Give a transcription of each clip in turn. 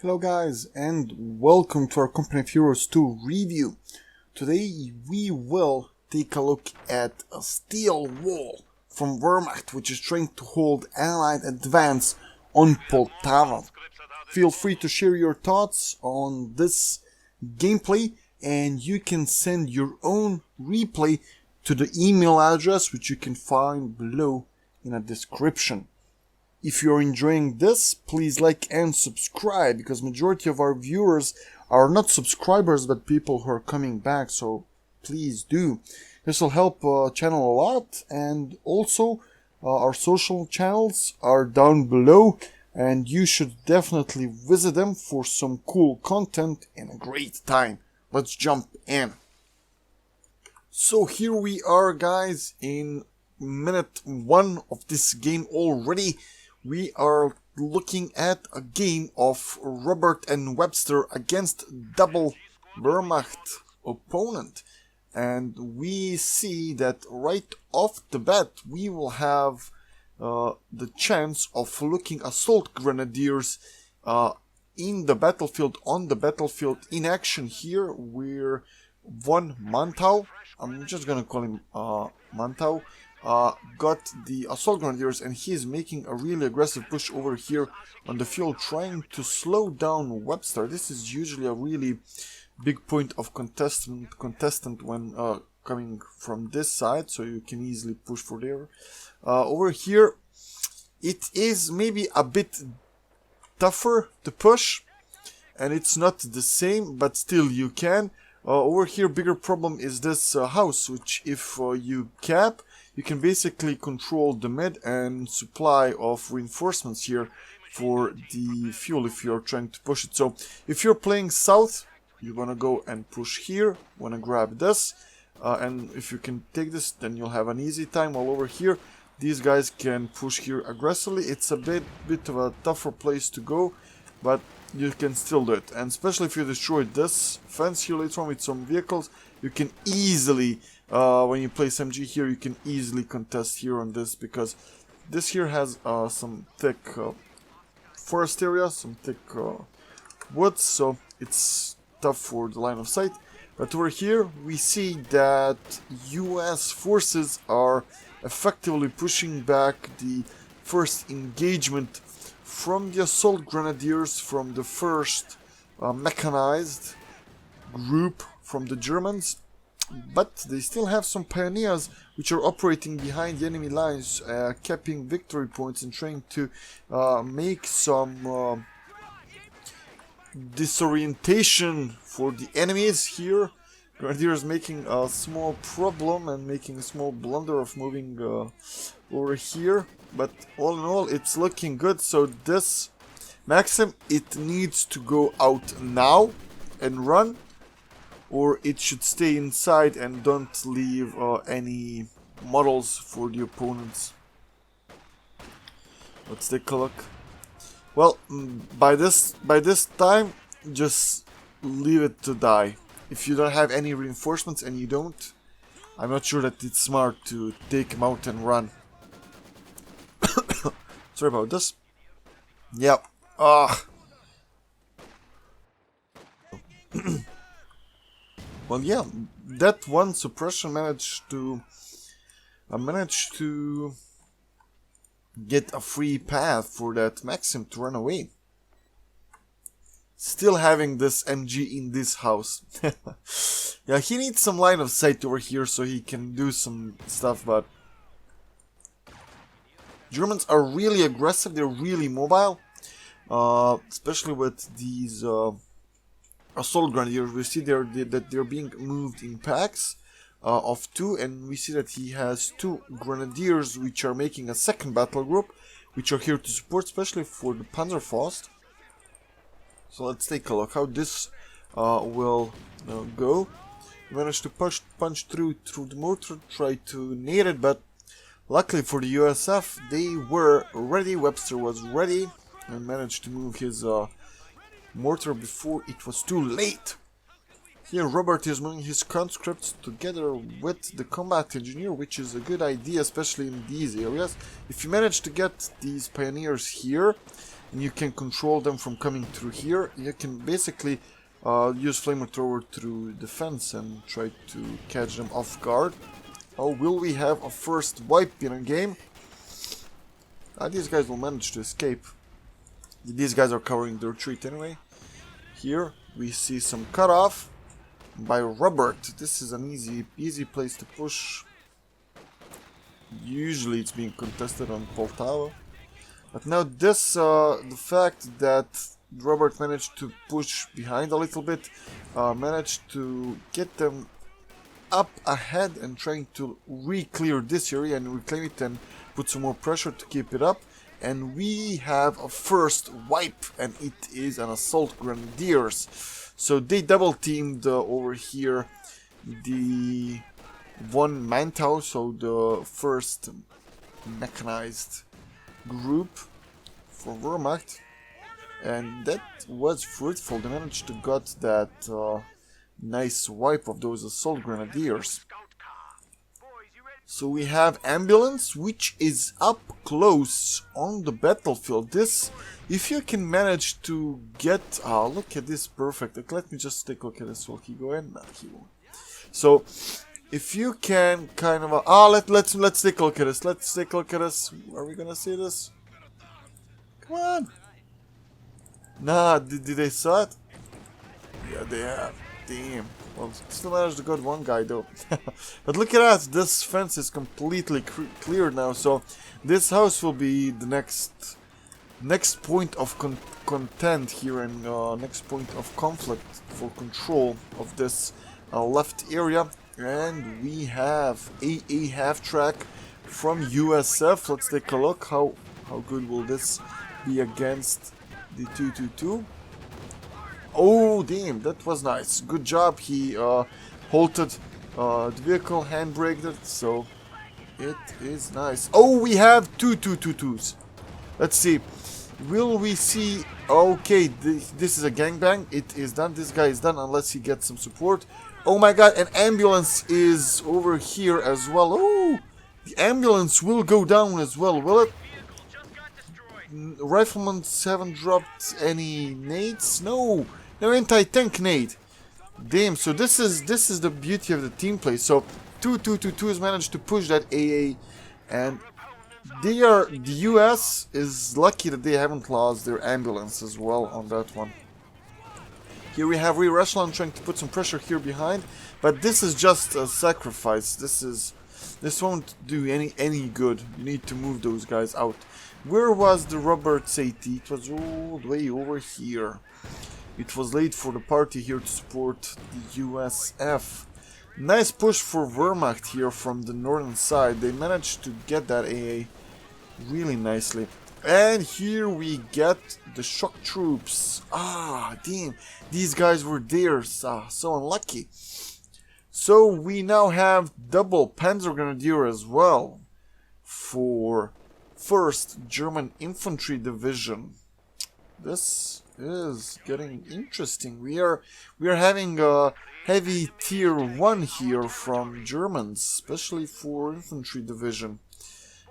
Hello guys and welcome to our Company of Heroes 2 review. Today we will take a look at a steel wall from Wehrmacht which is trying to hold Allied advance on Poltava. Feel free to share your thoughts on this gameplay and you can send your own replay to the email address which you can find below in a description. If you're enjoying this, please like and subscribe, because majority of our viewers are not subscribers but people who are coming back, so please do. This will help channel a lot, and also our social channels are down below and you should definitely visit them for some cool content and a great time. Let's jump in. So here we are guys in minute 1 of this game already. We are looking at a game of Robert and Webster against double Wehrmacht opponent, and we see that right off the bat we will have the chance of looking assault grenadiers in the battlefield, on the battlefield in action. Here we're von Mantau, I'm just gonna call him Mantau, got the assault grenadiers, and he is making a really aggressive push over here on the field, trying to slow down Webster. This is usually a really big point of contestant when coming from this side, so you can easily push for there. Over here it is maybe a bit tougher to push, and it's not the same, but still you can. Over here bigger problem is this house, which if you cap, you can basically control the mid and supply of reinforcements here for the fuel if you're trying to push it. So if you're playing south, you want to go and push here, want to grab this, and if you can take this, then you'll have an easy time. While over here these guys can push here aggressively. It's a bit of a tougher place to go, but you can still do it. And especially if you destroy this fence here later on with some vehicles, you can easily, when you place MG here, you can easily contest here on this, because this here has some thick forest area, some thick woods, so it's tough for the line of sight. But over here we see that US forces are effectively pushing back the first engagement from the assault grenadiers from the first mechanized group from the Germans, but they still have some pioneers which are operating behind the enemy lines, capping victory points and trying to make some disorientation for the enemies here. Grenadiers making a small problem and making a small blunder of moving over here, but all in all it's looking good. So this Maxim, it needs to go out now and run, or it should stay inside and don't leave any models for the opponents. Let's take a look. Well, by this time just leave it to die. If you don't have any reinforcements, and you don't, I'm not sure that it's smart to take him out and run. Sorry about this. Yep. Well, yeah, that one suppression managed to get a free path for that Maxim to run away. Still having this MG in this house. Yeah, he needs some line of sight over here so he can do some stuff, but Germans are really aggressive, they're really mobile, especially with these assault grenadiers. We see that they're being moved in packs of 2, and we see that he has 2 grenadiers which are making a second battle group, which are here to support, especially for the Panzerfaust. So let's take a look how this will go. Managed to punch through the mortar, try to nade it, but luckily for the USF, they were ready. Webster was ready and managed to move his mortar before it was too late. Here Robert is moving his conscripts together with the combat engineer, which is a good idea, especially in these areas. If you manage to get these pioneers here, and you can control them from coming through here. You can basically use flamethrower through the fence and try to catch them off guard. Oh, will we have a first wipe in a game? These guys will manage to escape. These guys are covering the retreat anyway. Here we see some cutoff by Robert. This is an easy place to push. Usually it's being contested on Poltava. But now this, the fact that Robert managed to push behind a little bit, managed to get them up ahead and trying to re-clear this area and reclaim it and put some more pressure to keep it up. And we have a first wipe, and it is an assault grenadiers. So they double teamed over here the one Mantow, so the first mechanized group for Wehrmacht, and that was fruitful. They managed to got that nice wipe of those assault grenadiers. So we have ambulance, which is up close on the battlefield. This, if you can manage to get, look at this, perfect. Like, let me just take a look at this. Will he go in? No, he won't. So if you can kind of, let's take a look at this. Let's take a look at this. Are we gonna see this? Come on. Nah, did they saw it? Yeah, they have. Damn. Well, still managed to get one guy though. But look at that, this fence is completely cleared now, so this house will be the next point of content here, and next point of conflict for control of this left area. And we have a half-track from USF. Let's take a look. How good will this be against the 222? Oh, damn, that was nice. Good job. He halted the vehicle, handbraked it, so it is nice. Oh, we have two 222s. Let's see. Will we see... Okay, this is a gangbang. It is done. This guy is done unless he gets some support. Oh my god, an ambulance is over here as well. Oh, the ambulance will go down as well, will it? Riflemen haven't dropped any nades? No. No anti-tank nade. Damn, so this is the beauty of the team play. So 2-2-2-2 has managed to push that AA, and the US is lucky that they haven't lost their ambulance as well on that one. Here we have Marshal trying to put some pressure here behind, but this is just a sacrifice. This won't do any good. You need to move those guys out. Where was the Roberts AT? It was all the way over here. It was late for the party here to support the USF. Nice push for Wehrmacht here from the northern side. They managed to get that AA really nicely. And here we get the shock troops. Ah, damn. These guys were there. So unlucky. So we now have double Panzer Grenadier as well for 1st German Infantry Division. This is getting interesting. We are having a heavy tier 1 here from Germans, especially for infantry division.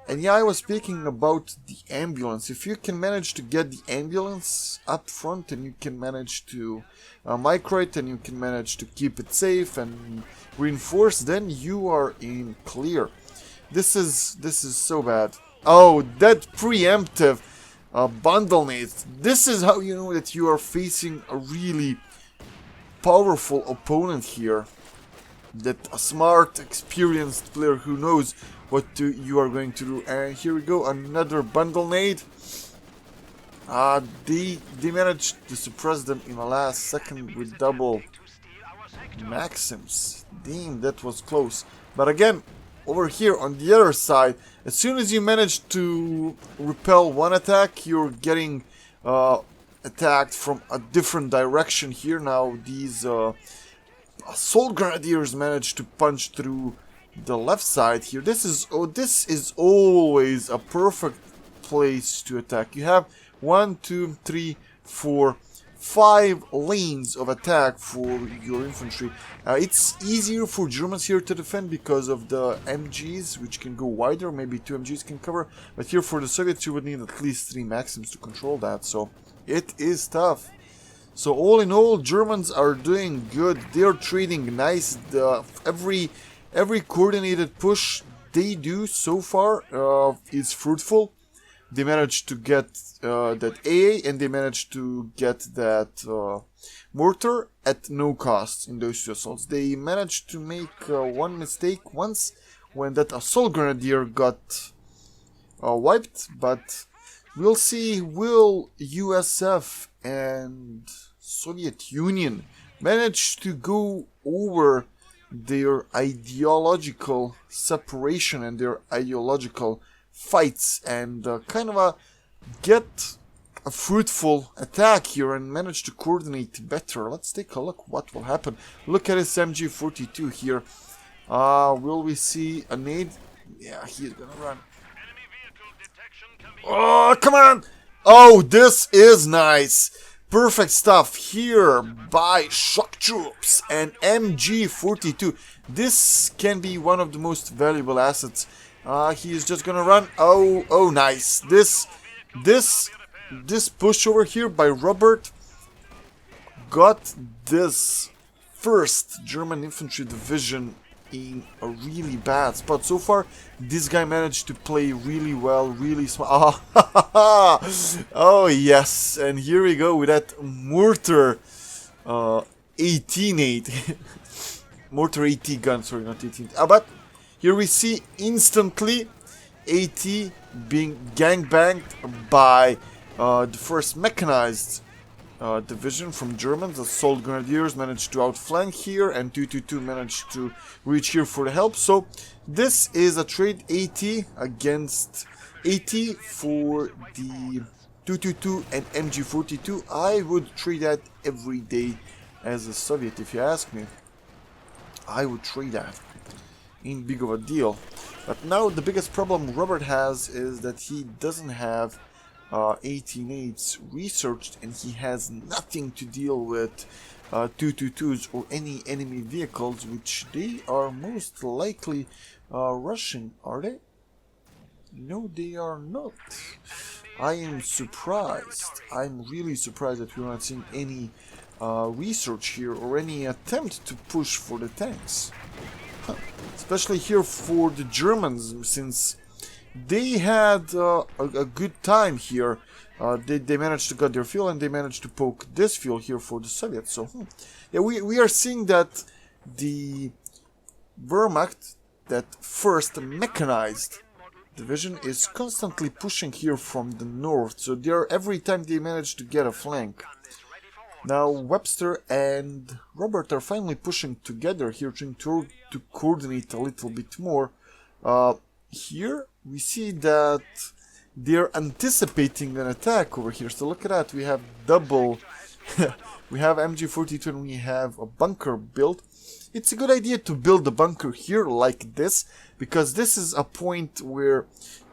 And yeah, I was speaking about the ambulance. If you can manage to get the ambulance up front, and you can manage to micro it, and you can manage to keep it safe and reinforce, then you are in clear. This is so bad. Oh, that preemptive bundle nades. This is how you know that you are facing a really powerful opponent here. That a smart, experienced player who knows what you are going to do. And here we go, another bundle nade. They managed to suppress them in the last second with double Maxims. Damn, that was close. But again, over here on the other side, as soon as you manage to repel one attack, you're getting attacked from a different direction. Here now these assault grenadiers managed to punch through the left side here. This is always a perfect place to attack. You have 1, 2, 3, 4, 5 lanes of attack for your infantry. It's easier for Germans here to defend because of the MGs, which can go wider. Maybe 2 MGs can cover. But here for the Soviets, you would need at least 3 Maxims to control that. So it is tough. So all in all, Germans are doing good. They're trading nice. Every coordinated push they do so far is fruitful. They managed to get that AA, and they managed to get that mortar at no cost in those 2 assaults. They managed to make one mistake once when that assault grenadier got wiped, but we'll see, will USF and Soviet Union manage to go over their ideological separation and their ideological fights and kind of get a fruitful attack here and manage to coordinate better. Let's take a look what will happen. Look at his MG42 here. Will we see a nade? Yeah, he's gonna run. Oh, come on! Oh, this is nice. Perfect stuff here by shock troops and MG42. This can be one of the most valuable assets. He is just gonna run. Oh, nice. This push over here by Robert got this first German infantry division in a really bad spot. So far, this guy managed to play really well, really smart. Oh, yes. And here we go with that mortar 18-8. Mortar 80 gun, sorry, not 18. But here we see instantly AT being gangbanged by the first mechanized division from Germans. Assault Grenadiers managed to outflank here, and 222 managed to reach here for the help. So this is a trade AT against AT for the 222 and MG42. I would trade that every day as a Soviet, if you ask me. I would trade that. Ain't big of a deal. But now the biggest problem Robert has is that he doesn't have 18-8s researched, and he has nothing to deal with 222s or any enemy vehicles, which they are most likely Russian, are they? No, they are not. I am surprised. I'm really surprised that we're not seeing any research here or any attempt to push for the tanks. Especially here for the Germans, since they had a good time here. They managed to get their fuel, and they managed to poke this fuel here for the Soviets. So, yeah, we are seeing that the Wehrmacht, that first mechanized division, is constantly pushing here from the north. So every time they manage to get a flank. Now Webster and Robert are finally pushing together here, trying to coordinate a little bit more. Here we see that they're anticipating an attack over here. So look at that, we have double, we have MG42 and we have a bunker built. It's a good idea to build a bunker here like this, because this is a point where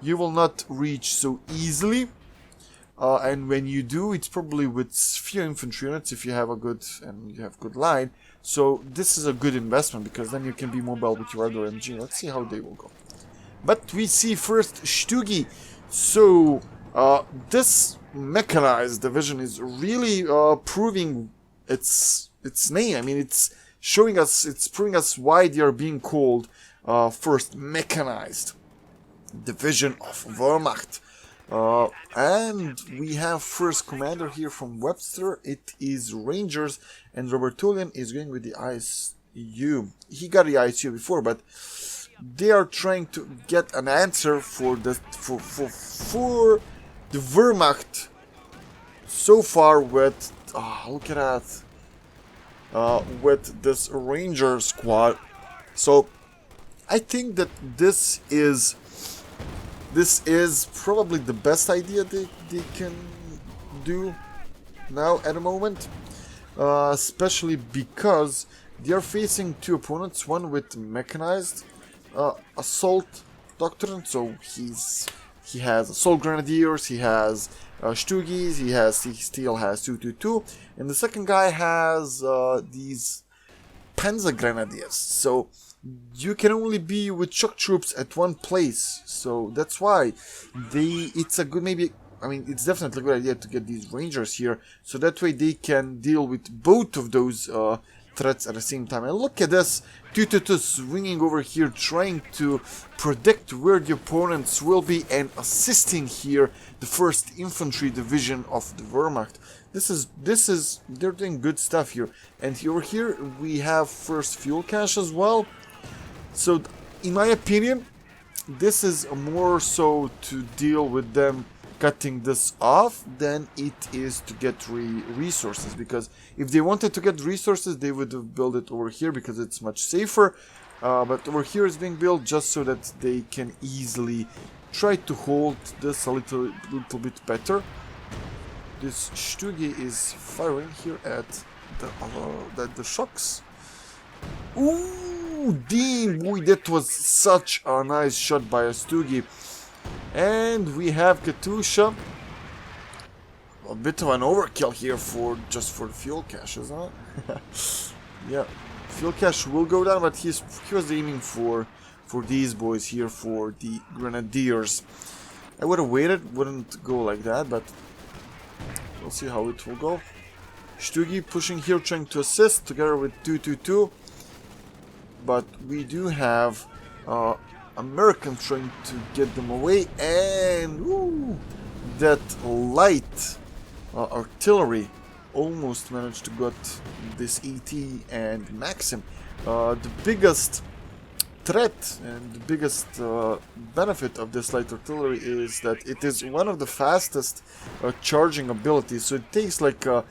you will not reach so easily. And when you do, it's probably with few infantry units if you have a good line. So this is a good investment, because then you can be mobile with your other MG. Let's see how they will go. But we see first Stügi. So this mechanized division is really proving its name. I mean, it's showing us, it's proving us why they are being called first mechanized division of Wehrmacht. And we have first commander here from Webster. It is Rangers, and Robertolian is going with the ISU. He got the ISU before, but they are trying to get an answer for the for the Wehrmacht so far with look at that, with this Ranger squad. So I think that this is probably the best idea they can do now at the moment, especially because they are facing two opponents, one with mechanized assault doctrine, so he has assault grenadiers, he has Stugis. He still has 222, and the second guy has these Panzer Grenadiers. So you can only be with shock troops at one place. So that's why it's a good, maybe, I mean, it's definitely a good idea to get these Rangers here, so that way they can deal with both of those threats at the same time. And look at this, 222 swinging over here, trying to predict where the opponents will be and assisting here the 1st Infantry Division of the Wehrmacht. They're doing good stuff here. And over here we have first fuel cache as well. So in my opinion, this is more so to deal with them cutting this off than it is to get resources, because if they wanted to get resources they would have built it over here because it's much safer, but over here is being built just so that they can easily try to hold this a little bit better. This Stugi is firing here at the shocks. Ooh, damn, boy, that was such a nice shot by a Stugi. And we have Katusha. A bit of an overkill here just for the fuel cache, isn't it? Yeah, fuel cache will go down, but he was aiming for these boys here, for the Grenadiers. I would have waited, wouldn't go like that, but we'll see how it will go. Stugi pushing here, trying to assist together with 222. But we do have American trying to get them away, and ooh, that light artillery almost managed to get this ET and Maxim. The biggest threat and the biggest benefit of this light artillery is that it is one of the fastest charging abilities. So it takes like a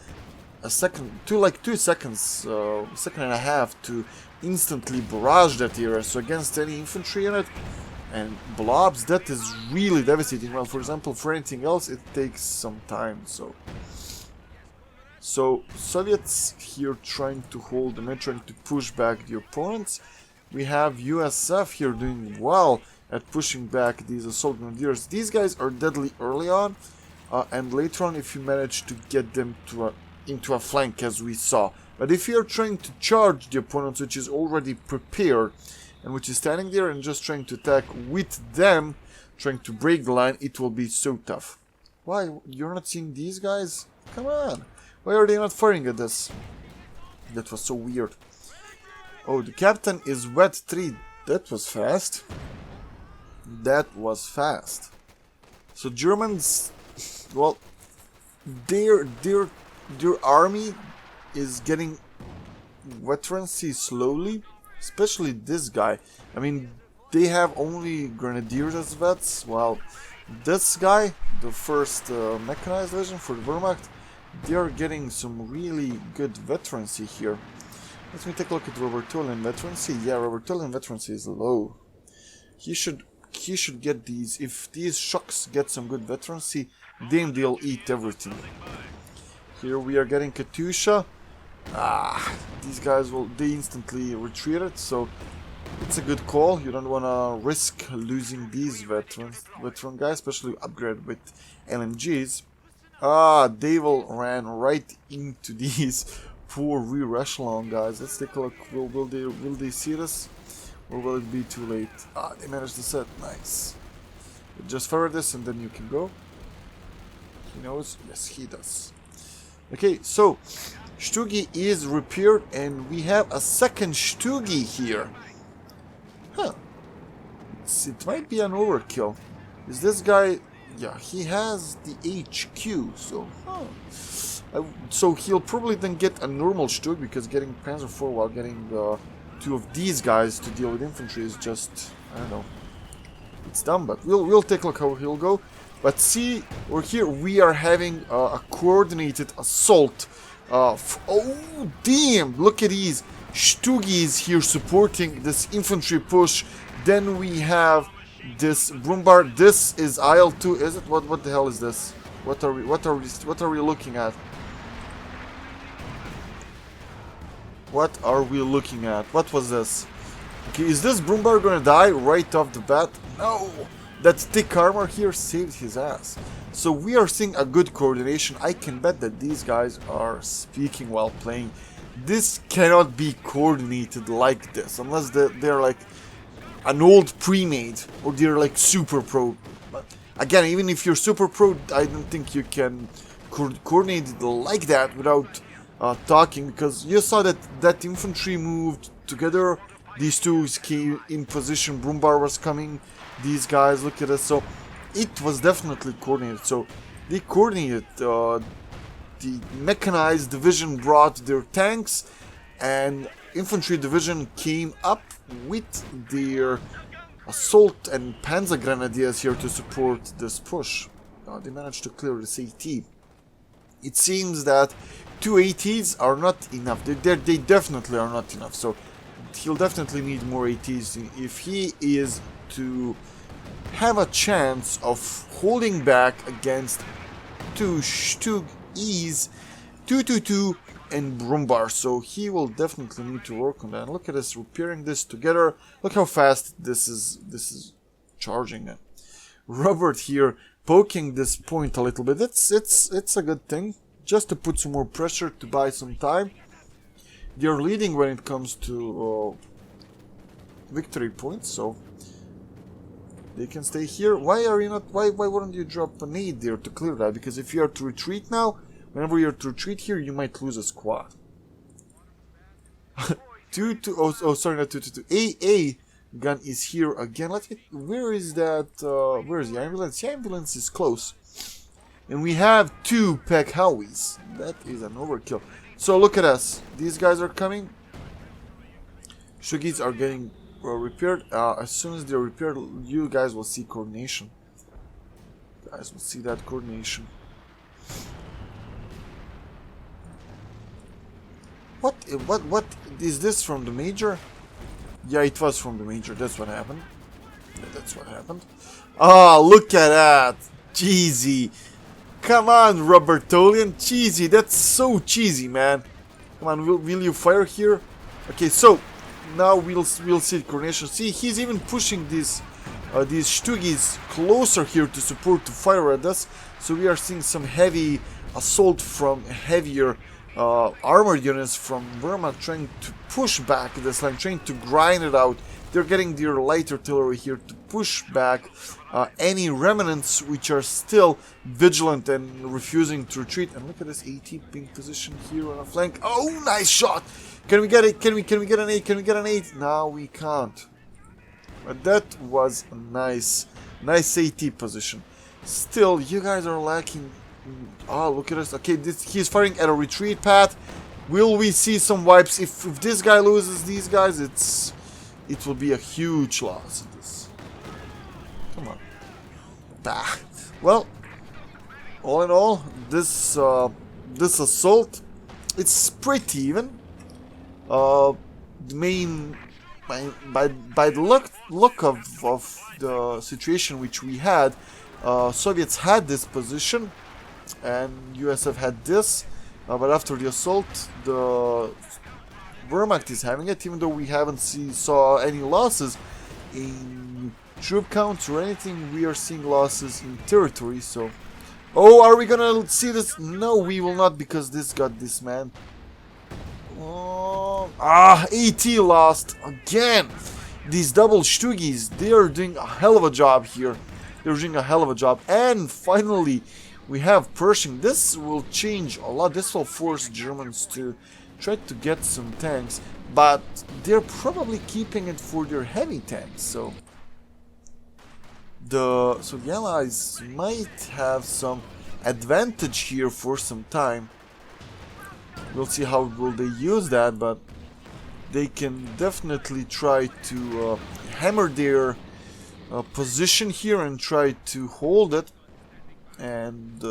second, 2 seconds, second and a half to instantly barrage that area. So against any infantry unit and blobs, that is really devastating. Well, for example, for anything else it takes some time. So Soviets here trying to hold them and trying to push back the opponents. We have USF here doing well at pushing back these assault grenadiers. These guys are deadly early on, and later on if you manage to get them into a flank, as we saw. But if you're trying to charge the opponent, which is already prepared and which is standing there and just trying to attack with them, trying to break the line, it will be so tough. Why? You're not seeing these guys? Come on. Why are they not firing at this? That was so weird. Oh, the captain is wet 3. That was fast. That was fast. So Germans, well, their army is getting veterancy slowly, especially this guy. I mean, they have only grenadiers as vets, while this guy, the first mechanized division for the Wehrmacht, they are getting some really good veterancy here. Let me take a look at Robertolian veterancy. Yeah, Robertolian veterancy is low. He should get these. If these shocks get some good veterancy, then they'll eat everything. Here we are getting Katusha. These guys they instantly retreated, so it's a good call. You don't want to risk losing these veteran guys, especially upgraded with LMGs. They will ran right into these poor rear echelon guys. Let's take a look. Will they see this, or will it be too late? They managed to set. Nice. Just fire this and then you can go. He knows. Yes, he does. Okay, so Stugi is repaired, and we have a second Stugi here. Huh. It might be an overkill. Is this guy... Yeah, he has the HQ, so... so he'll probably then get a normal Stug, because getting Panzer IV while getting 2 of these guys to deal with infantry is just... I don't know. It's dumb, but we'll take a look how he'll go. But see, over here we are having a coordinated assault. Oh, damn! Look at these Stugis here supporting this infantry push. Then we have this Brumbard. This is IL-2, is it? What the hell is this? What are we looking at? What are we looking at? What was this? Okay, is this Brumbard gonna die right off the bat? No! That thick armor here saved his ass. So we are seeing a good coordination. I can bet that these guys are speaking while playing. This cannot be coordinated like this unless they're like an old pre-made or they're like super pro. But again, even if you're super pro, I don't think you can coordinate it like that without talking, because you saw that infantry moved together. These two came in position. Brumbar was coming. These guys, look at us. So it was definitely coordinated. So they coordinated. The mechanized division brought their tanks, and infantry division came up with their assault and panzer grenadiers here to support this push. They managed to clear this AT. It seems that 2 ATs are not enough. They definitely are not enough. So he'll definitely need more ATs if he is to have a chance of holding back against two E's, 222 and Brumbar. So he will definitely need to work on that. And look at us repairing this together. Look how fast this is charging it. Robert here poking this point a little bit. It's a good thing, just to put some more pressure, to buy some time. They're leading when it comes to victory points, so they can stay here. Why are you not? Why wouldn't you drop a nade there to clear that? Because if you are to retreat now, whenever you're to retreat here, you might lose a squad. Sorry, not 222. AA gun is here again. Where is that? Where is the ambulance? The ambulance is close, and we have 2 Peg Howies. That is an overkill. So look at us. These guys are coming. Shugis are getting repaired. As soon as they're repaired, you guys will see coordination. You guys will see that coordination. What is this from the major? Yeah, it was from the major. That's what happened. That's what happened. Ah, look at that. Cheesy. Come on, Robertolian. Cheesy. That's so cheesy, man. Come on, will you fire here? Okay, so now we'll see coordination. See, he's even pushing these Stugis closer here to support, to fire at us. So we are seeing some heavy assault from heavier armored units from Wehrmacht trying to push back this line, trying to grind it out. They're getting their light artillery here to push back any remnants which are still vigilant and refusing to retreat. And look at this AT being positioned here on a flank. Oh, nice shot! Can we get it? Can we get an 8? Can we get an 8? No, we can't. But that was a nice AT position. Still, you guys are lacking. Oh, look at us. Okay, he's firing at a retreat path. Will we see some wipes? If this guy loses these guys, it will be a huge loss. Come on. Bah. Well, all in all, this assault, it's pretty even. The main, by the look of the situation which we had, Soviets had this position, and USF had this, but after the assault, the Wehrmacht is having it, even though we haven't saw any losses in troop counts or anything. We are seeing losses in territory. So, oh, are we gonna see this? No, we will not, because this got dismanned. Oh, AT lost again. These double Stugis, they are doing a hell of a job here. They're doing a hell of a job. And finally, we have Pershing. This will change a lot. This will force Germans to try to get some tanks, but they're probably keeping it for their heavy tanks. So the Allies might have some advantage here for some time. We'll see how will they use that, but they can definitely try to hammer their position here and try to hold it and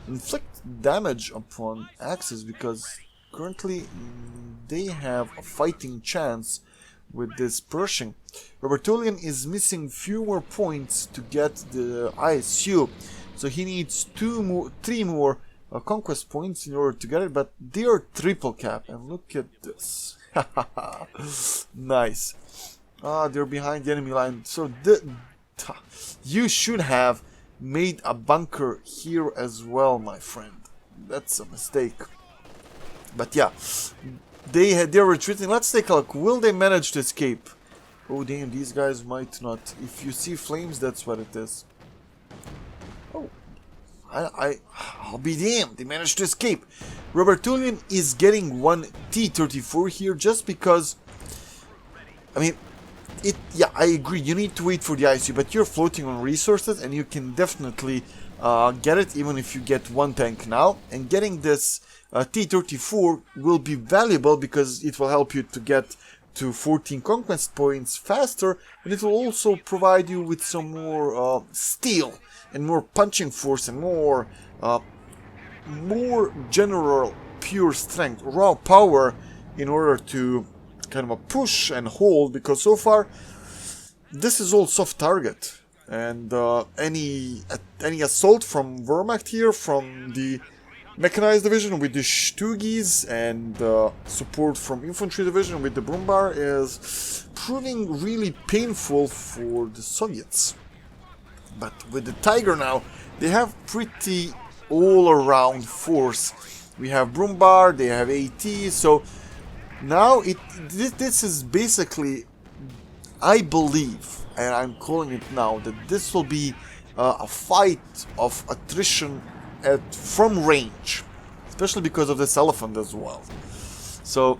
inflict damage upon Axis, because currently they have a fighting chance with this Pershing. Robertolian is missing few more points to get the ISU, so he needs 3 more conquest points in order to get it, but they are triple cap, and look at this. Nice. They're behind the enemy line, so You should have made a bunker here as well, my friend. That's a mistake. But yeah, they're retreating. Let's take a look. Will they manage to escape? Oh damn, these guys might not. If you see flames, that's what it is. Oh, I'll be damned. They managed to escape. Robertulian is getting one T-34 here just because. I mean, yeah, I agree. You need to wait for the ICU, but you're floating on resources, and you can definitely get it even if you get one tank now. And getting this T-34 will be valuable because it will help you to get to 14 conquest points faster, and it will also provide you with some more steel and more punching force and more general pure strength, raw power, in order to kind of a push and hold, because so far this is all soft target, and any assault from Wehrmacht here, from the mechanized division with the Stugis, and support from infantry division with the Brumbar, is proving really painful for the Soviets. But with the Tiger now, they have pretty all-around force. We have Brumbar, they have AT, so now this is basically, I believe, and I'm calling it now, that this will be a fight of attrition from range, especially because of this elephant as well. So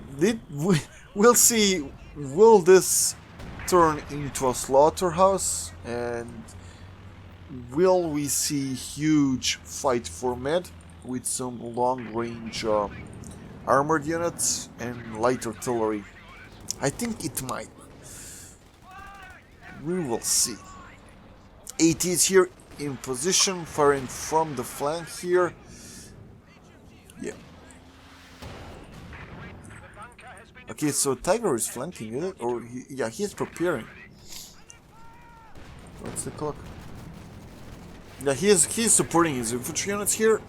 we'll see, will this turn into a slaughterhouse, and will we see huge fight for mid with some long range armored units and light artillery? I think it might. We will see. AT is here in position, firing from the flank here. Yeah. Okay, so Tiger is flanking, is it? Or yeah, he is preparing. What's the clock? Yeah, he is supporting his infantry units here.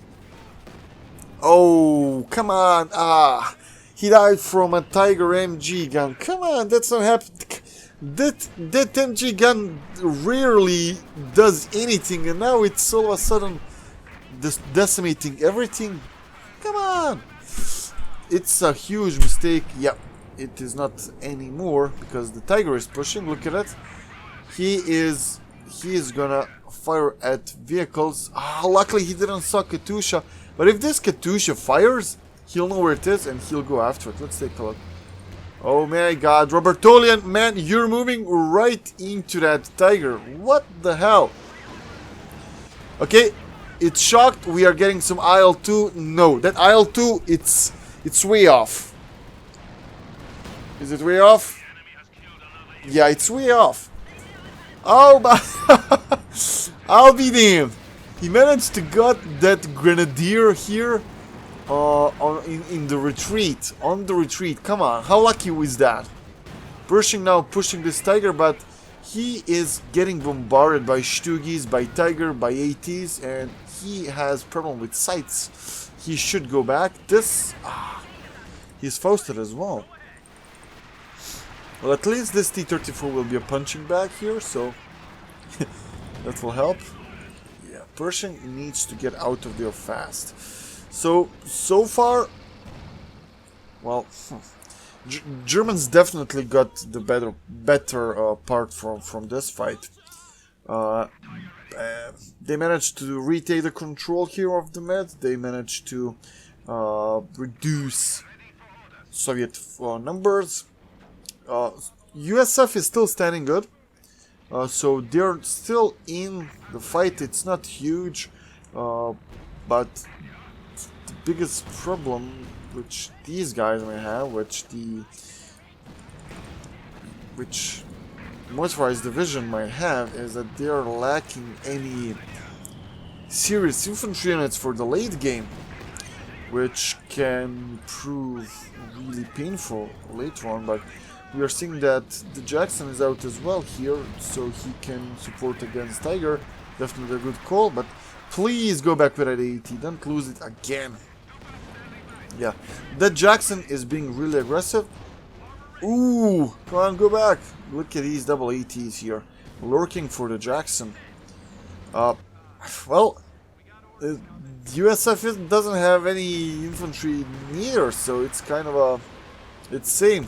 Oh, come on! Ah, he died from a Tiger MG gun. Come on, that's not happening. That MG gun rarely does anything, and now it's all of a sudden decimating everything. Come on! It's a huge mistake. Yeah, it is not anymore because the Tiger is pushing. Look at it. He is gonna fire at vehicles. Ah, luckily he didn't saw Katusha. But if this Katusha fires, he'll know where it is and he'll go after it. Let's take a look. Oh my god, Robertulian, man, you're moving right into that Tiger. What the hell? Okay, it's shocked. We are getting some IL-2. No, that IL-2, it's way off. Is it way off? Yeah, it's way off. Oh my... I'll be damned. He managed to get that Grenadier here in the retreat. On the retreat. Come on, how lucky was that? Pershing now pushing this Tiger, but he is getting bombarded by Stugis, by Tiger, by ATs, and he has problem with sights. He should go back. This... he's Fausted as well. Well, at least this T-34 will be a punching bag here, so that will help. Yeah, Pershing needs to get out of there fast. So far, well, Germans definitely got the better part from this fight. They managed to retain the control here of the Med. They managed to reduce Soviet numbers. USF is still standing good, so they're still in the fight. It's not huge, but the biggest problem which these guys may have, which motorized division might have, is that they are lacking any serious infantry units for the late game, which can prove really painful later on. But we are seeing that the Jackson is out as well here, so he can support against Tiger. Definitely a good call, but please go back with that AT, don't lose it again. Yeah, that Jackson is being really aggressive. Ooh, come on, go back. Look at these double ATs here. lurking for the Jackson. Well, the USF doesn't have any infantry neither, so it's kind of a... It's same.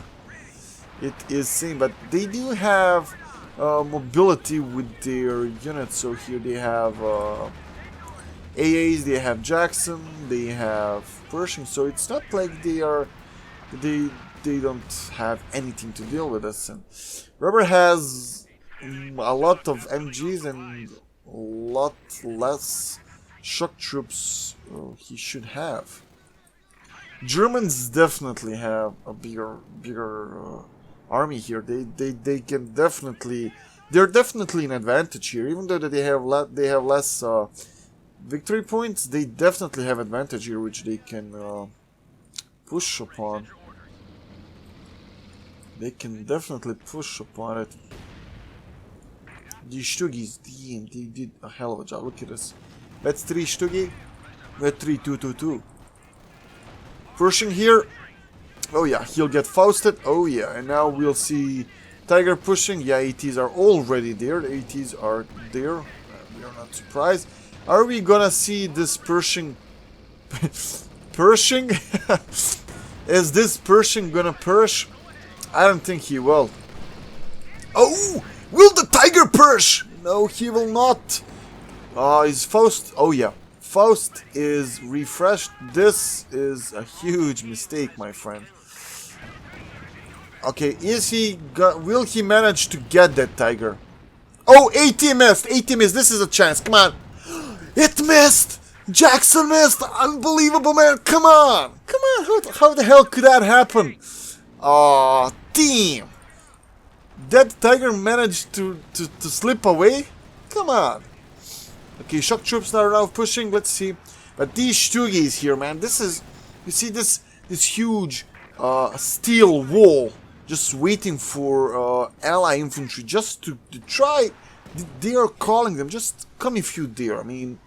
It is same, but they do have mobility with their units. So here they have AAs, they have Jackson, they have Pershing. So it's not like they don't have anything to deal with us. And Rubber has a lot of MGs and a lot less shock troops he should have. Germans definitely have a bigger army here. They can definitely, they're definitely an advantage here. Even though that they have less victory points, they definitely have advantage here, which they can push upon. They can definitely push upon it. These Stuggies, damn, they did a hell of a job. Look at this. That's 3 Stuggy. That's 3 222. Pershing here. Oh yeah, he'll get Fausted. Oh yeah, and now we'll see Tiger pushing. Yeah, ATs are already there. The ATs are there. We are not surprised. Are we gonna see this Pershing? Pershing? Is this Pershing gonna Persh? I don't think he will. Oh! Will the Tiger Persh? No, he will not. Is Faust? Oh yeah. Faust is refreshed. This is a huge mistake, my friend. Okay, will he manage to get that Tiger? Oh, AT missed! AT missed! This is a chance, come on! It missed! Jackson missed! Unbelievable, man! Come on! Come on! How the hell could that happen? Aw, damn! That Tiger managed to slip away? Come on! Okay, shock troops are now pushing, let's see. But these Stuggies here, man, this is... You see this huge steel wall just waiting for ally infantry just to try... They are calling them, just come if you dare. I mean,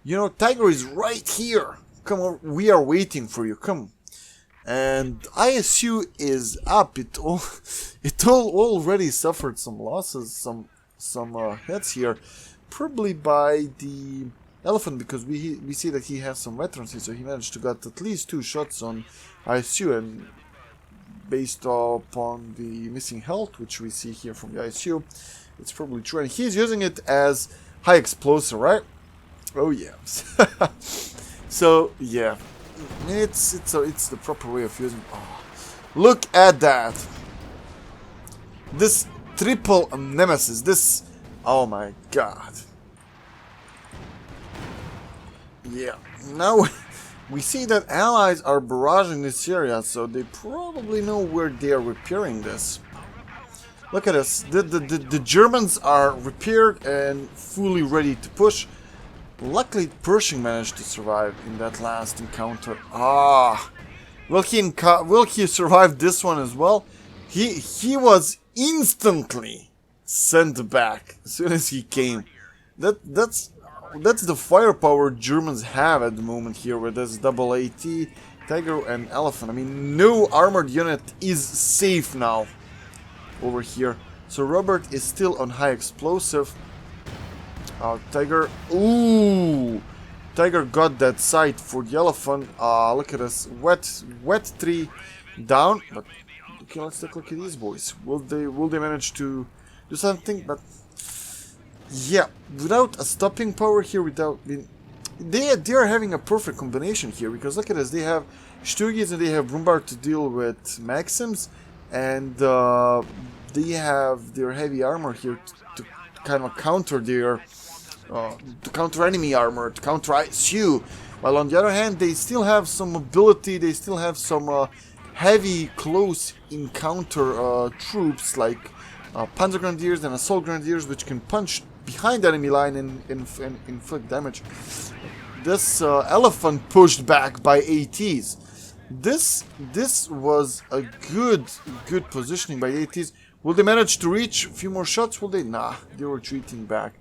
you know, Tiger is right here. Come on, we are waiting for you, come. And ISU is up. It already suffered some losses, some hits here. Probably by the Elephant, because we see that he has some veterans here, so he managed to get at least 2 shots on ISU, and based upon the missing health, which we see here from the ISU, it's probably true. And he's using it as high explosive, right? Oh yeah. So yeah, it's the proper way of using. Oh, look at that! This triple nemesis. This. Oh my god. Yeah, now we see that allies are barraging this area, so they probably know where they are repairing this. Look at this. The Germans are repaired and fully ready to push. Luckily, Pershing managed to survive in that last encounter. Ah, will he survive this one as well? He was instantly sent back as soon as he came. That's the firepower Germans have at the moment here with this double AT, Tiger and Elephant. I mean, no armored unit is safe now over here. So Robert is still on high explosive. Tiger, ooh, Tiger got that sight for the Elephant. Look at this, wet 3 down. But okay, let's take a look at these boys. Will they manage to do something? But yeah, without a stopping power here, they are having a perfect combination here, because look at this, they have Stuggies and they have Brumbart to deal with Maxims, and they have their heavy armor here to kind of counter their to counter enemy armor, to counter ISU. While on the other hand, they still have some mobility, they still have some heavy close encounter troops like Panzer Grenadiers and Assault Grenadiers, which can punch behind the enemy line and inflict damage. This Elephant pushed back by ATs. This was a good positioning by ATs. Will they manage to reach a few more shots? Will they? Nah, they were retreating back.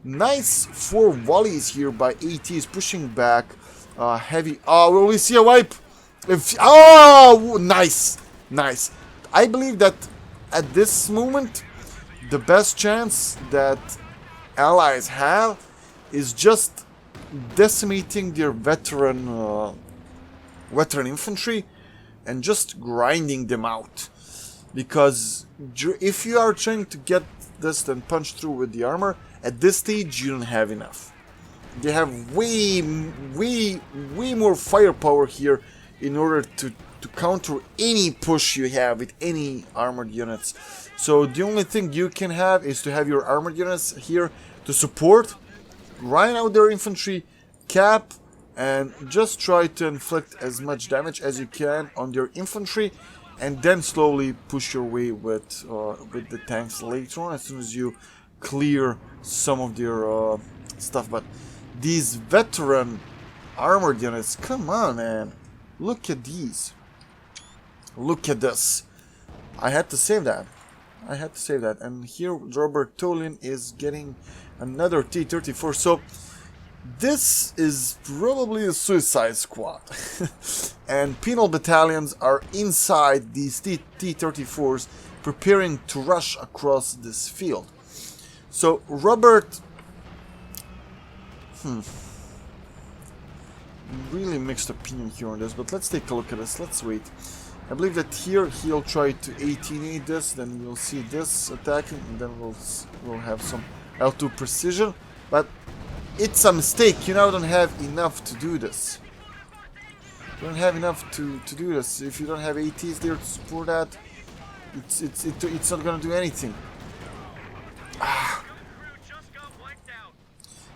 Nice 4 volleys here by ATs pushing back heavy. Oh, will we see a wipe? Oh, nice. I believe that at this moment the best chance that allies have is just decimating their veteran infantry and just grinding them out. Because if you are trying to get this and punch through with the armor, at this stage you don't have enough. They have way more firepower here in order to counter any push you have with any armored units. So the only thing you can have is to have your armored units here to support, grind out their infantry, cap, and just try to inflict as much damage as you can on their infantry, and then slowly push your way with the tanks later on as soon as you clear some of their stuff. But these veteran armored units, come on, man, look at these. Look at this. I had to save that. I had to save that. And here Robert Tolian is getting another T-34. So this is probably a suicide squad. And penal battalions are inside these T-34s preparing to rush across this field. So Robert... really mixed opinion here on this, but let's take a look at this. Let's wait. I believe that here he'll try to 18A this, then we'll see this attacking, and then we'll have some L2 precision. But it's a mistake. You now don't have enough to do this. You don't have enough to do this. If you don't have ATs there to support that, it's not gonna do anything.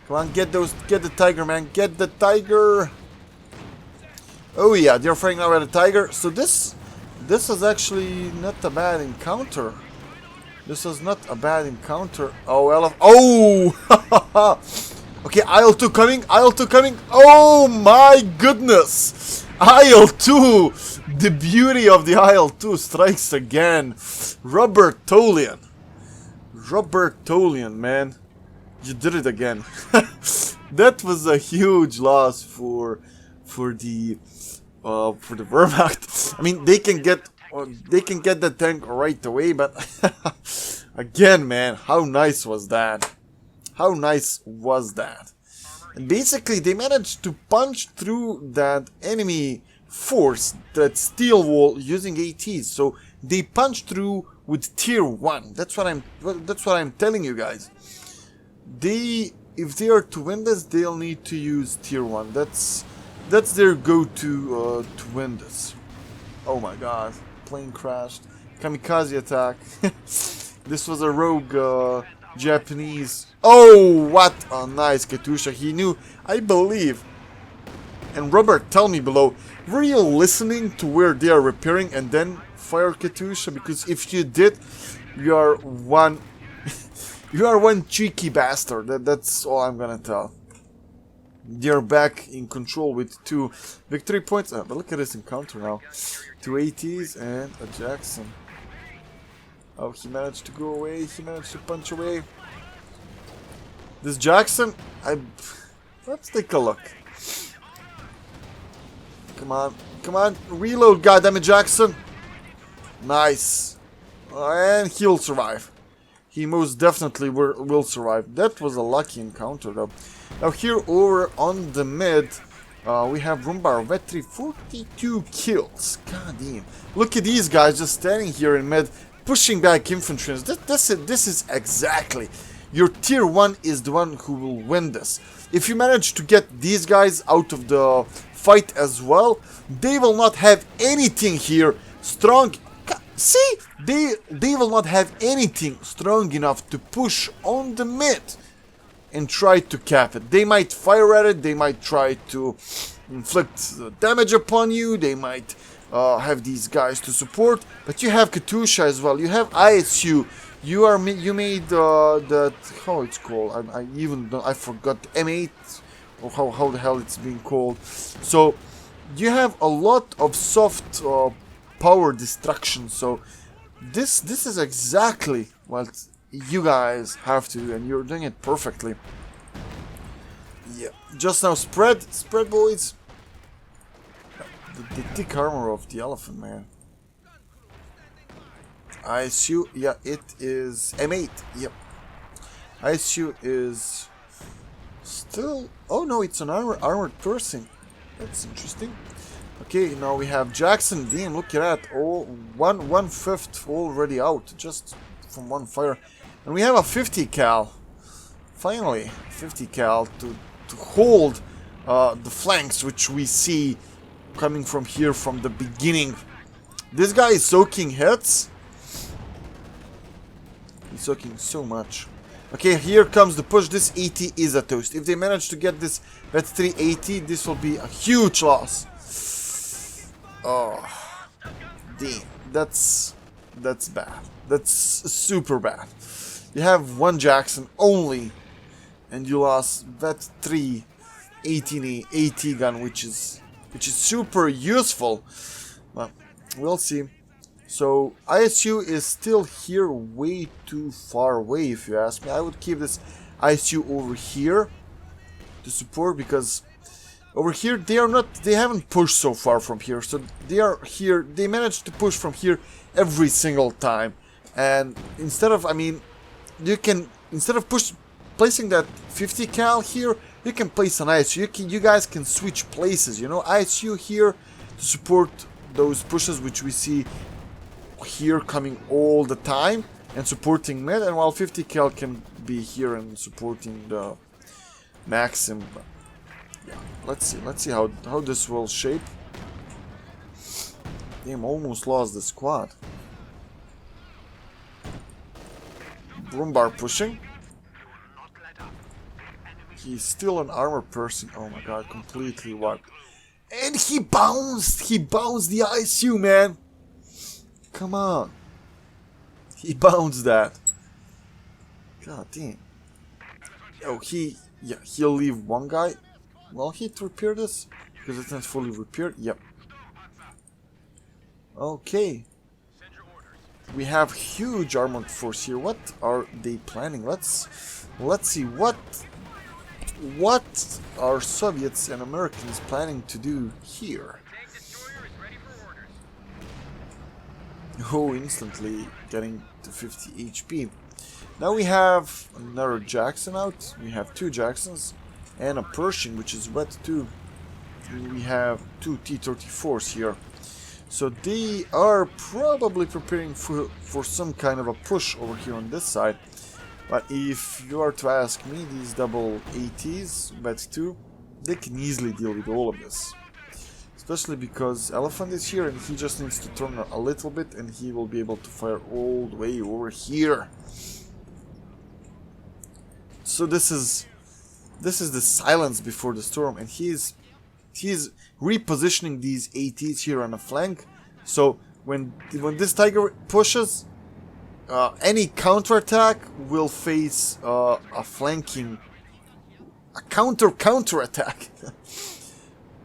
Come on, get the tiger, man. Get the tiger. Oh yeah, they're fighting now at the tiger. So this is actually not a bad encounter. This is not a bad encounter. Oh, oh! Okay, IL-2 coming. IL-2 coming. Oh my goodness! IL-2! The beauty of the IL-2 strikes again. Robert Tolian. Robert Tolian, man. You did it again. That was a huge loss for the Wehrmacht. I mean, they can get the tank right away, but again, man, how nice was that? How nice was that? And basically, they managed to punch through that enemy force, that steel wall, using ATs. So they punched through with tier 1. That's what I'm telling you guys. If they are to win this, they'll need to use tier 1. That's their go-to to win this. Oh my god, plane crashed. Kamikaze attack. This was a rogue Japanese. Oh, what a nice Katusha. He knew, I believe. And Robert, tell me below, were you listening to where they are repairing and then fire Katusha? Because if you did, you are one cheeky bastard. That's all I'm gonna tell. They're back in control with 2 victory points. But look at this encounter now. 2 ATs and a Jackson. Oh, he managed to go away. He managed to punch away. This Jackson, let's take a look. Come on, come on, reload, goddammit, Jackson. Nice. And he'll survive. He most definitely will survive. That was a lucky encounter, though. Now here over on the mid, we have Rumbar Vetri, 42 kills. God damn. Look at these guys just standing here in mid, pushing back infantry. This is exactly. Your tier 1 is the one who will win this. If you manage to get these guys out of the fight as well, they will not have anything here strong. See, they will not have anything strong enough to push on the mid and try to cap it. They might fire at it, they might try to inflict damage upon you, they might have these guys to support, but you have Katusha as well, you have ISU, you made that, how it's called, I forgot, M8, or how the hell it's being called. So you have a lot of soft power destruction. So this is exactly what you guys have to do, and you're doing it perfectly. Yeah, just now spread boys. The thick armor of the elephant, man. ISU, yeah, it is M8. Yep. ISU is still. Oh no, it's an armored person. That's interesting. Okay, now we have Jackson. Damn, look at that. Oh, one fifth already out just from one fire, and we have a 50 cal. Finally, 50 cal to hold the flanks, which we see coming from here from the beginning. This guy is soaking hits. He's soaking so much. Okay, here comes the push. This 80 is a toast. If they manage to get this vet 380, this will be a huge loss. Oh, damn. That's bad. That's super bad. You have one Jackson only, and you lost vet 3 18 AT gun, which is super useful. But we'll see. So ISU is still here, way too far away, if you ask me. I would keep this ISU over here to support, because over here they haven't pushed so far from here. So they are here. They managed to push from here every single time. And instead of placing that 50 cal here, you can place an ISU. You guys can switch places. You know, ISU here to support those pushes which we see here coming all the time and supporting mid, and while 50 cal can be here and supporting the Maxim. Yeah, let's see how this will shape. Damn, almost lost the squad. Brumbar pushing. He's still an armor person. Oh my god, completely wiped. And he bounced the ISU, man. Come on. He bounced that. God damn. Oh, he'll leave one guy. Will he repair this? Because it's not fully repaired. Yep. Okay. We have huge armored force here. What are they planning? Let's see what are Soviets and Americans planning to do here. Oh, instantly getting to 50 HP. Now we have another Jackson out. We have two Jacksons and a Pershing, which is wet too. And we have two T-34s here. So they are probably preparing for some kind of a push over here on this side. But if you are to ask me, these double ATs, wet 2, they can easily deal with all of this. Especially because Elephant is here and he just needs to turn a little bit and he will be able to fire all the way over here. So this is the silence before the storm, and he's repositioning these ATs here on the flank. So when this Tiger pushes, any counterattack will face a counter attack.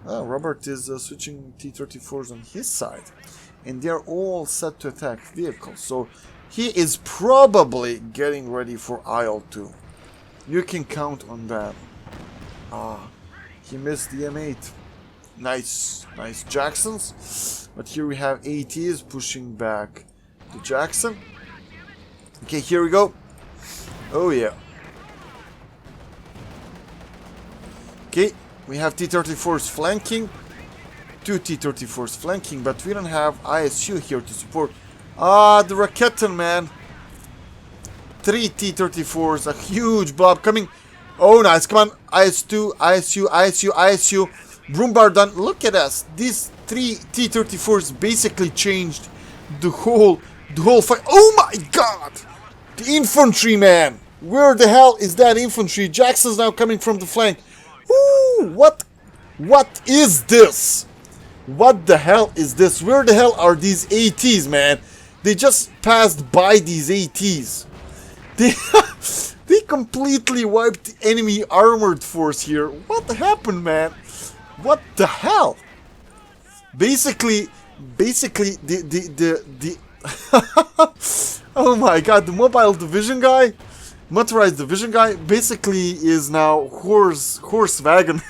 Robert is switching T-34s on his side, and they're all set to attack vehicles. So he is probably getting ready for IL-2. You can count on that. He missed the M8. Nice Jacksons. But here we have ATs pushing back the Jackson. Okay, here we go. Oh yeah. Okay, we have T-34s flanking. Two T-34s flanking, but we don't have ISU here to support. The Raketten, man. Three T-34s, a huge blob coming. Oh, nice. Come on. IS-2, ISU. Brumbar done. Look at us. These three T-34s basically changed the whole fight. Oh my god! The infantry, man. Where the hell is that infantry? Jackson's now coming from the flank. Ooh, what is this? What the hell is this? Where the hell are these ATs, man? They just passed by these ATs. They completely wiped the enemy armored force here. What happened, man? What the hell? Basically the oh my god, the mobile division guy, motorized division guy, basically is now horse wagon.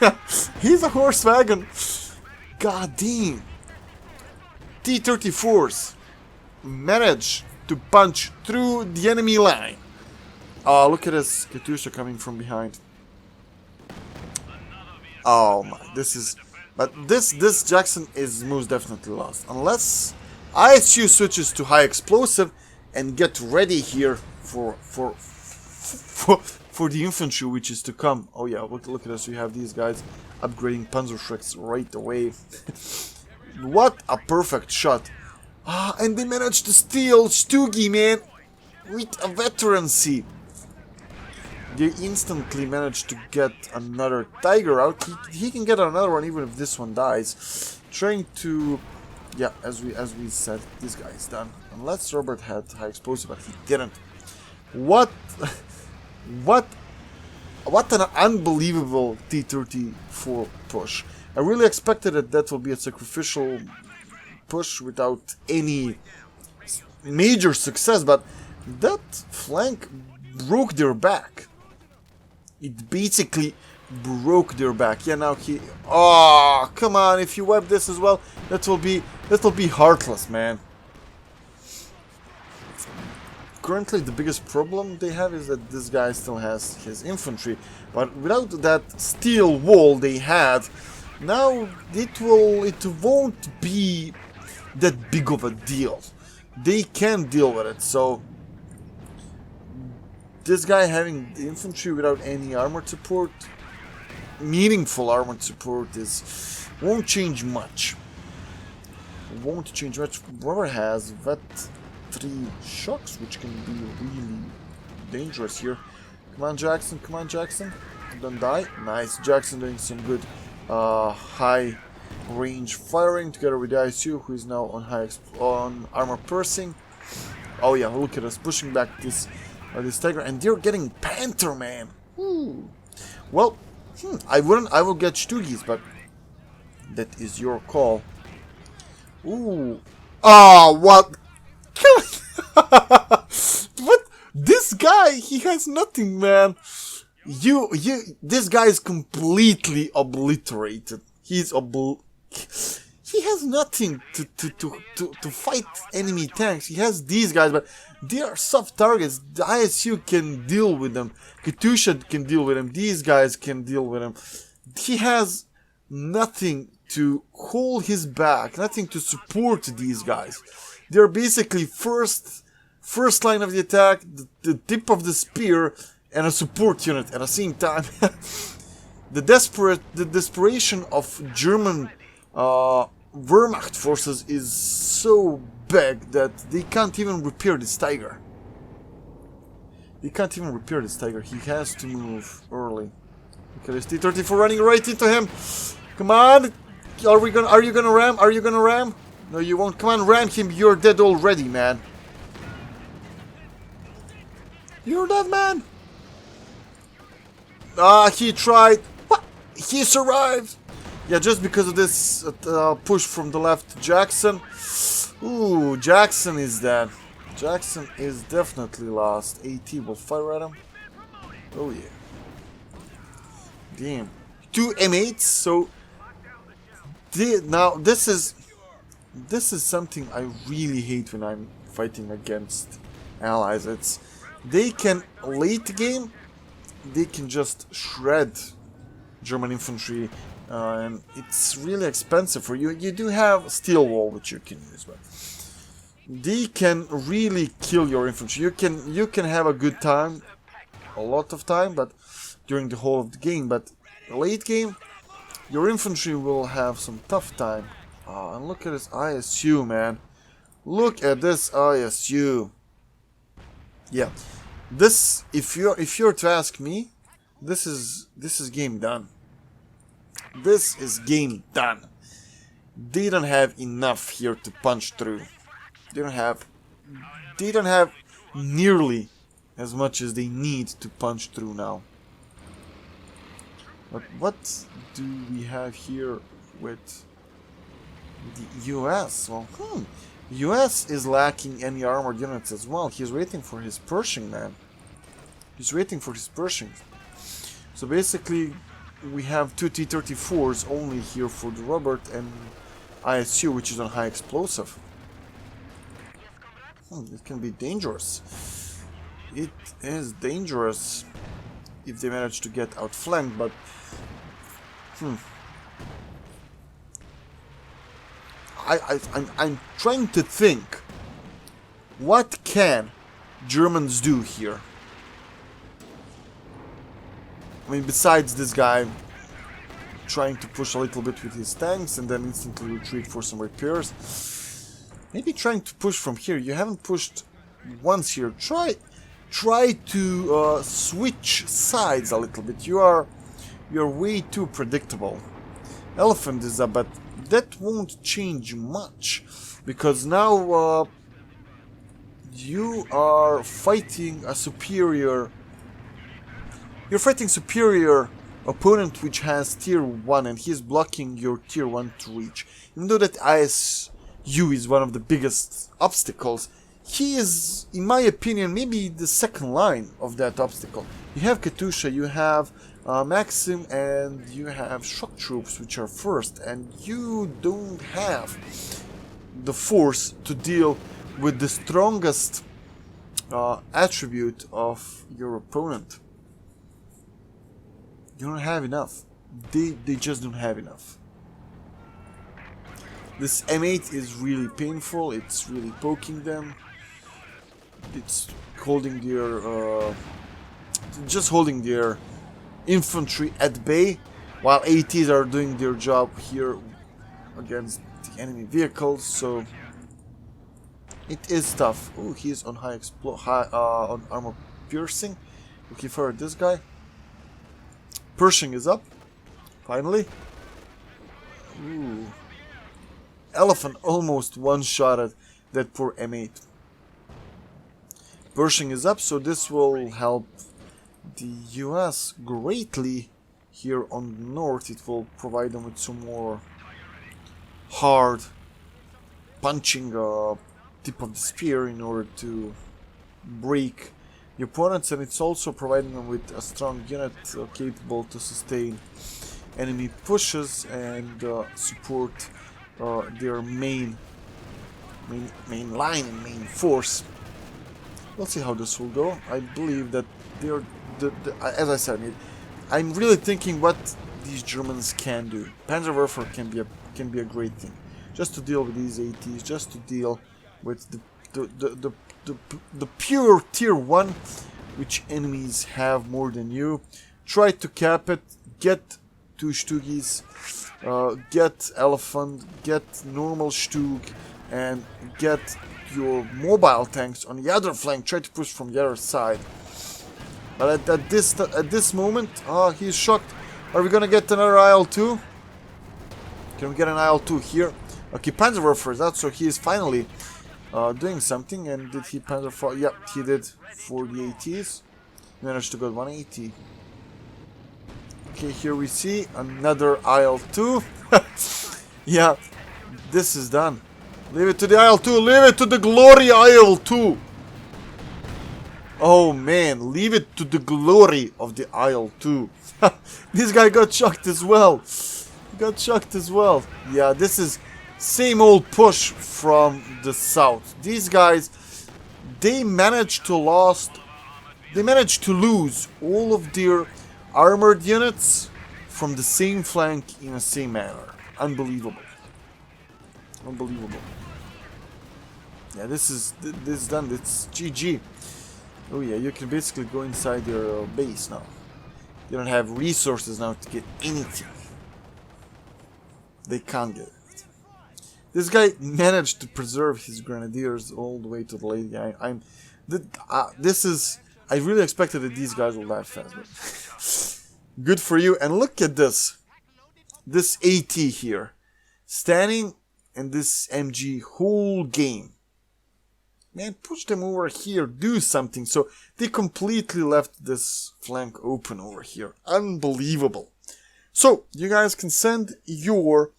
He's a horse wagon. God damn. T-34s manage to punch through the enemy line. Oh, look at this Katusha coming from behind. Oh my, this is... But this Jackson is most definitely lost. Unless ISU switches to high explosive and get ready here for the infantry which is to come. Oh yeah, look at this. We have these guys upgrading Panzerschrecks right away. What a perfect shot. Ah, and they managed to steal Stuggy, man, with a veterancy. They instantly managed to get another Tiger out. He can get another one even if this one dies. Trying to... Yeah, as we said, this guy is done. Unless Robert had high explosive, but he didn't. What an unbelievable T-34 push. I really expected that will be a sacrificial push without any major success, but that flank broke their back. It basically broke their back. Yeah, now he... Oh, come on, if you wipe this as well, that will be heartless, man. Currently, the biggest problem they have is that this guy still has his infantry. But without that steel wall they had, now it won't be that big of a deal. They can deal with it, so... This guy having the infantry without any armored support, meaningful armored support, won't change much. Won't change much. Robert has Vet 3 shocks, which can be really dangerous here. Come on, Jackson. Come on, Jackson. Don't die. Nice. Jackson doing some good high range firing together with the ISU, who is now on armor piercing. Oh yeah, look at us pushing back this Tiger, and they're getting Panther, man. Well, I will get Stuggies, but that is your call. Ooh. Ah, what? What? This guy, he has nothing, man. This guy is completely obliterated. He has nothing to fight enemy tanks. He has these guys, but they are soft targets. The ISU can deal with them. Katusha can deal with them. These guys can deal with him. He has nothing to hold his back, nothing to support these guys. They're basically first line of the attack, the tip of the spear, and a support unit at the same time. The desperation of German Wehrmacht forces is so big that they can't even repair this Tiger. He has to move early. Look at this T-34 running right into him. Come on! Are you gonna ram? Are you gonna ram? No, you won't. Come on, ram him. You're dead already, man. You're dead, man. Ah, he tried. What? He survived. Yeah, just because of this push from the left, Jackson. Ooh, Jackson is dead. Jackson is definitely lost. AT will fire at him. Oh yeah. Damn. 2 M8s. So now this is something I really hate when I'm fighting against allies. They can late game. They can just shred German infantry. And it's really expensive for you. You do have steel wall which you can use, but they can really kill your infantry. You can have a good time, a lot of time, but during the whole of the game. But late game, your infantry will have some tough time. And look at this ISU, man. Look at this ISU. Yeah, this if you're to ask me, this is game done. This is game done. They don't have enough here to punch through. They don't have nearly as much as they need to punch through now. But what do we have here with the US? Well, US is lacking any armored units as well. He's waiting for his Pershing, man. He's waiting for his Pershing. So basically, we have 2 T-34s only here for the Robert and ISU, which is on high explosive. It can be dangerous. It is dangerous if they manage to get outflanked, but I'm trying to think, what can Germans do here? I mean, besides this guy trying to push a little bit with his tanks and then instantly retreat for some repairs. Maybe trying to push from here. You haven't pushed once here. Try to switch sides a little bit. You're way too predictable. Elephant is up, but that won't change much because now you are fighting a superior. You're fighting superior opponent which has tier 1 and he's blocking your tier 1 to reach. Even though that ISU is one of the biggest obstacles, he is, in my opinion, maybe the second line of that obstacle. You have Katusha, you have Maxim, and you have shock troops which are first, and you don't have the force to deal with the strongest attribute of your opponent. You don't have enough. They just don't have enough. This M8 is really painful. It's really poking them. It's holding their just holding their infantry at bay, while ATs are doing their job here against the enemy vehicles. So it is tough. Oh, he's on on armor piercing. Looking for this guy. Pershing is up, finally. Ooh. Elephant almost one-shotted that poor M8. Pershing is up, so this will help the US greatly here on the north. It will provide them with some more hard punching tip of the spear in order to break the opponents, and it's also providing them with a strong unit capable to sustain enemy pushes and support their main line and main force. We'll see how this will go. I believe that they're as I said, I'm really thinking what these Germans can do. Panzerwerfer can be a great thing, just to deal with these ATs, just to deal with the pure tier 1 which enemies have more than you. Try to cap it, get 2 Stugis, get Elephant, get normal Stug, and get your mobile tanks on the other flank. Try to push from the other side. But at this moment, he's shocked. Are we gonna get another IL-2? Can we get an IL-2 here? Okay, Panzerwerfer is out, so he is finally doing something. And did he Panzerwerfer? Yep, he did for the ATs. Managed to get 180. Okay, here we see another IL-2. Yeah, this is done. Leave it to the IL-2. Leave it to the glory IL-2. Oh man, leave it to the glory of the IL-2. This guy got shocked as well. He got shocked as well. Yeah, this is same old push from the south. These guys, they managed to lose all of their armored units from the same flank in the same manner. Unbelievable. Unbelievable. Yeah, this is done. It's GG. Oh yeah, you can basically go inside your base now. You don't have resources now to get anything. They can't get it. This guy managed to preserve his grenadiers all the way to the late game. I really expected that these guys will die fast, but good for you. And look at this. This AT here. Standing in this MG whole game. Man, push them over here, do something. So they completely left this flank open over here. Unbelievable. So you guys can send your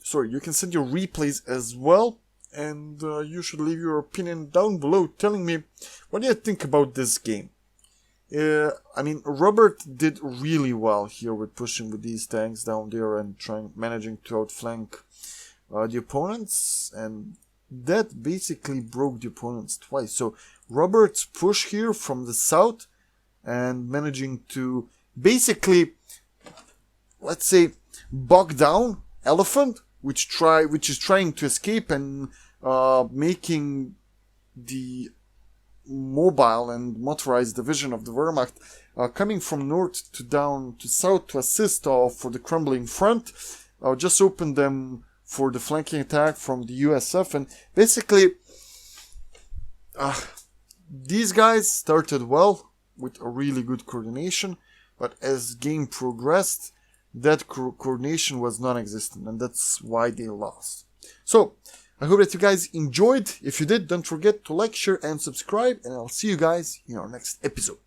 replays as well, and you should leave your opinion down below, telling me what do you think about this game. I mean, Robert did really well here with pushing with these tanks down there and managing to outflank the opponents, and that basically broke the opponents twice. So Roberts push here from the south and managing to basically, let's say, bog down Elephant, which is trying to escape and making the mobile and motorized division of the Wehrmacht coming from north to down to south to assist for the crumbling front, just opened them for the flanking attack from the USF. And basically these guys started well with a really good coordination, but as game progressed, that coordination was non-existent, and that's why they lost. So I hope that you guys enjoyed. If you did, don't forget to like, share, and subscribe, and I'll see you guys in our next episode.